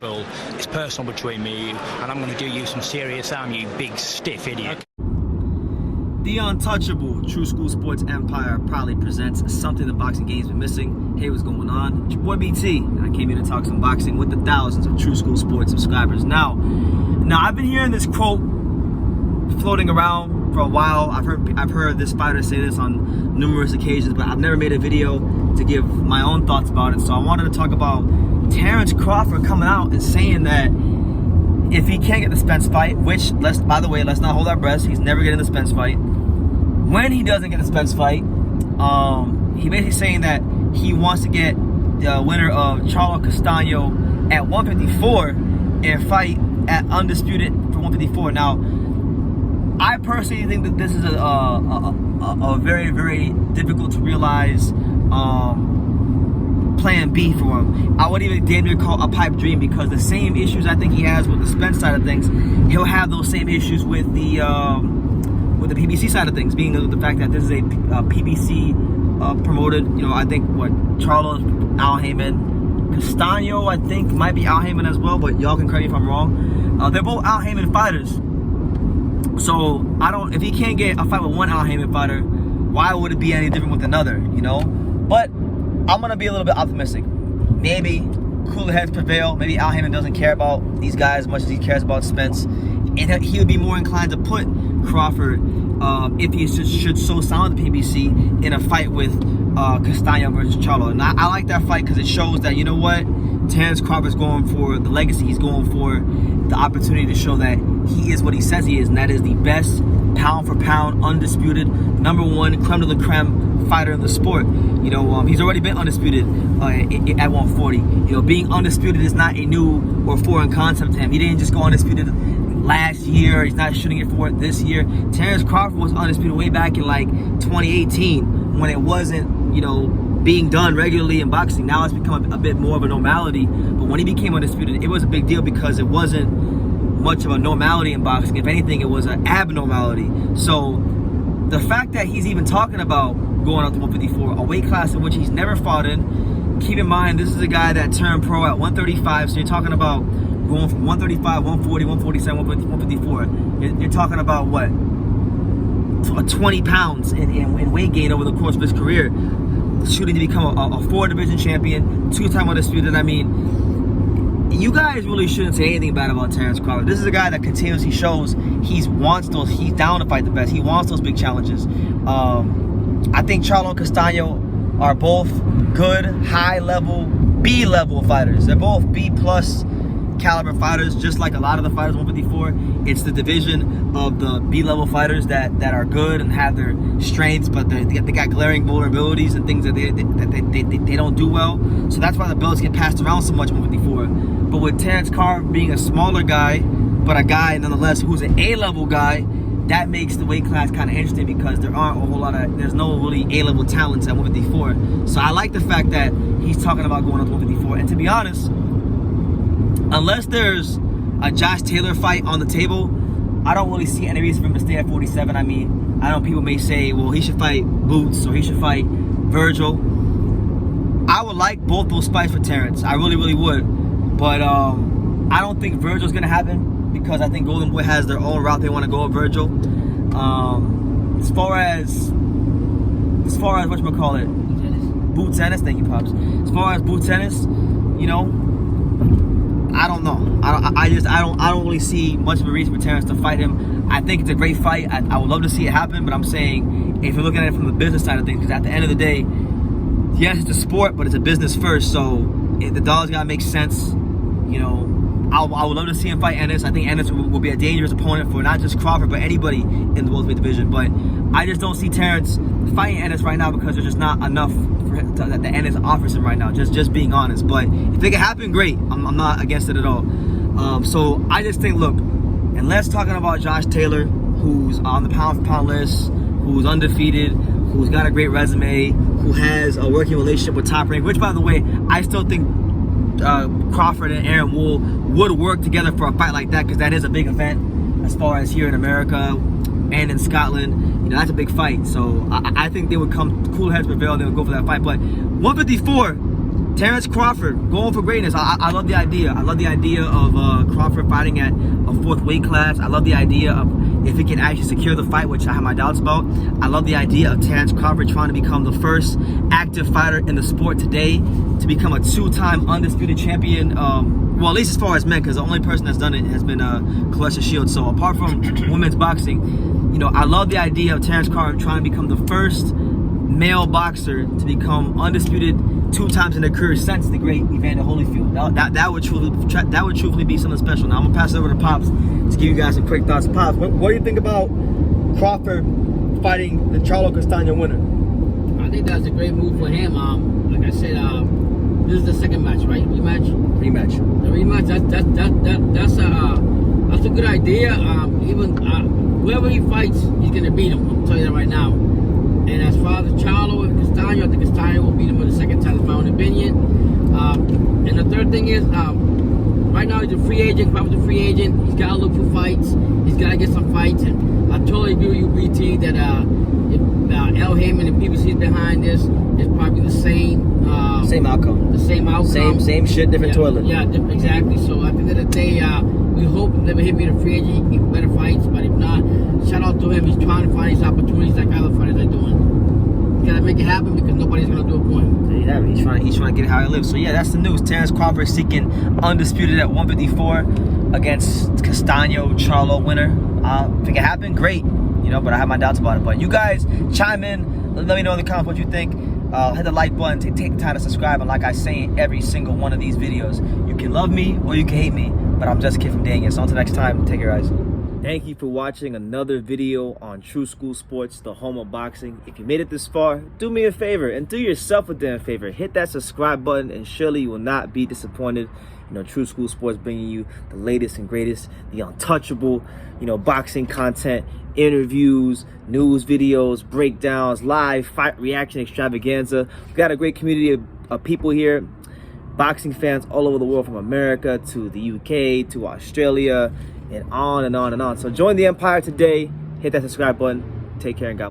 Well, it's personal between me and you, and I'm going to do you some serious harm, you big stiff idiot. The untouchable True School Sports Empire proudly presents something the boxing game's been missing. Hey, what's going on? It's your boy BT, and I came here to talk some boxing with the thousands of True School Sports subscribers. Now I've been hearing this quote floating around for a while. I've heard this fighter say this on numerous occasions, but I've never made a video to give my own thoughts about it. So I wanted to talk about Terence Crawford coming out and saying that if he can't get the Spence fight, which, by the way, let's not hold our breath, he's never getting the Spence fight. When he doesn't get the Spence fight, he basically saying that he wants to get the winner of Charlo-Castano at 154 and fight at undisputed for 154. Now, I personally think that this is a very, very difficult to realize plan B for him. I would even damn near call a pipe dream, because the same issues I think he has with the Spence side of things, he'll have those same issues with the PBC side of things, being the fact that this is a PBC promoted, I think Charlo's Al Heyman, Castano I think might be Al Heyman as well, but y'all can correct me if I'm wrong. They're both Al Heyman fighters. So if he can't get a fight with one Al Heyman fighter, why would it be any different with another, But I'm gonna be a little bit optimistic. Maybe cooler heads prevail. Maybe Al Heyman doesn't care about these guys as much as he cares about Spence, and he would be more inclined to put Crawford, if he should so sound the PBC, in a fight with Castano versus Charlo. And I like that fight because it shows that, Terence Crawford's going for the legacy. He's going for the opportunity to show that he is what he says he is, and that is the best pound for pound, undisputed, #1 creme de la creme fighter in the sport. He's already been undisputed at 140. Being undisputed is not a new or foreign concept to him. He didn't just go undisputed last year. He's not shooting it for it this year. Terence Crawford was undisputed way back in 2018 when it wasn't, being done regularly in boxing. Now it's become a bit more of a normality. But when he became undisputed, it was a big deal because it wasn't much of a normality in boxing. If anything, it was an abnormality. So the fact that he's even talking about going up to 154, a weight class in which he's never fought in. Keep in mind, this is a guy that turned pro at 135, so you're talking about going from 135, 140, 147, 154. You're talking about what? 20 pounds in weight gain over the course of his career. Shooting to become a 4-division champion, 2-time undisputed. I mean, you guys really shouldn't say anything bad about Terence Crawford. This is a guy that continuously shows he's down to fight the best. He wants those big challenges. I think Charlo and Castano are both good, high-level, B-level fighters. They're both B-plus caliber fighters, just like a lot of the fighters 154. It's the division of the B-level fighters that are good and have their strengths, but they got glaring vulnerabilities and things that they don't do well. So that's why the belts get passed around so much 154. But with Terence Crawford being a smaller guy, but a guy nonetheless who's an A-level guy, that makes the weight class kind of interesting because there's no really A-level talents at 154. So I like the fact that he's talking about going up to 154. And to be honest, unless there's a Josh Taylor fight on the table, I don't really see any reason for him to stay at 47. I mean, I know people may say, well, he should fight Boots or he should fight Virgil. I would like both those fights for Terence. I really, really would. But I don't think Virgil's going to happen because I think Golden Boy has their own route they want to go with Virgil. As far as whatchamacallit, Boots Ennis, thank you, Pops. As far as Boots Ennis, I don't know. I don't really see much of a reason for Terence to fight him. I think it's a great fight. I would love to see it happen, but I'm saying if you're looking at it from the business side of things, because at the end of the day, yes, it's a sport, but it's a business first. So the dollars gotta make sense. I would love to see him fight Ennis. I think Ennis will be a dangerous opponent for not just Crawford, but anybody in the welterweight division. But I just don't see Terence fighting Ennis right now because there's just not enough that the Ennis offers him right now. Just being honest. But if it can happen, great. I'm not against it at all. So I just think, look, unless talking about Josh Taylor, who's on the pound-for-pound list, who's undefeated, who's got a great resume, who has a working relationship with Top Rank, which, by the way, I still think Crawford and Aaron Wool would work together for a fight like that, because that is a big event as far as here in America and in Scotland. That's a big fight. So I think they would come, cool heads prevail, they would go for that fight. But 154, Terence Crawford, going for greatness. I love the idea. I love the idea of Crawford fighting at a 4th weight class. I love the idea of if he can actually secure the fight, which I have my doubts about. I love the idea of Terence Crawford trying to become the first active fighter in the sport today to become a 2-time undisputed champion. Well, at least as far as men, because the only person that's done it has been Claressa Shields. So apart from women's boxing, you know, I love the idea of Terence Crawford trying to become the first male boxer to become undisputed 2 times in their career since the great Evander Holyfield. That would truthfully be something special. Now I'm gonna pass it over to Pops to give you guys some quick thoughts. Pops, what do you think about Crawford fighting the Charlo-Castano winner? I think that's a great move for him. Like I said, this is the second match, right? Rematch. The rematch. That's a good idea. Even whoever he fights, he's gonna beat him. I'm telling you that right now. And as far as Charlo and Castano, I think Castano will beat him in the second time, in my own opinion. And the third thing is, right now he's a free agent. Crawford's a free agent. He's got to look for fights. He's got to get some fights. And I totally agree with you, BT, that if El Heyman and PBC is behind this, it's probably the same outcome. The same outcome. Same shit, different toilet. Yeah, exactly. So at the end of the day, we hope that he be a free agent, he can get better fights. But if not, shout out to him. He's trying to find these opportunities like other fighters are doing. He's got to make it happen because nobody's going to do a point. There you have it. He's trying to get it how he lives. So yeah, that's the news. Terence Crawford seeking undisputed at 154 against Castano Charlo winner. If it can happen, great. You know, but I have my doubts about it. But you guys chime in. Let me know in the comments what you think. Hit the like button. Take the time to subscribe. And like I say in every single one of these videos, you can love me or you can hate me. But I'm just a kid from Daniel. So until next time, take care, guys. Thank you for watching another video on True School Sports, the home of boxing. If you made it this far, do me a favor and do yourself a damn favor. Hit that subscribe button and surely you will not be disappointed. You know, True School Sports bringing you the latest and greatest, the untouchable, you know, boxing content, interviews, news videos, breakdowns, live fight reaction extravaganza. We've got a great community of people here, boxing fans all over the world, from America to the UK to Australia, and on and on and on. So join the empire today. Hit that subscribe button. Take care and God bless.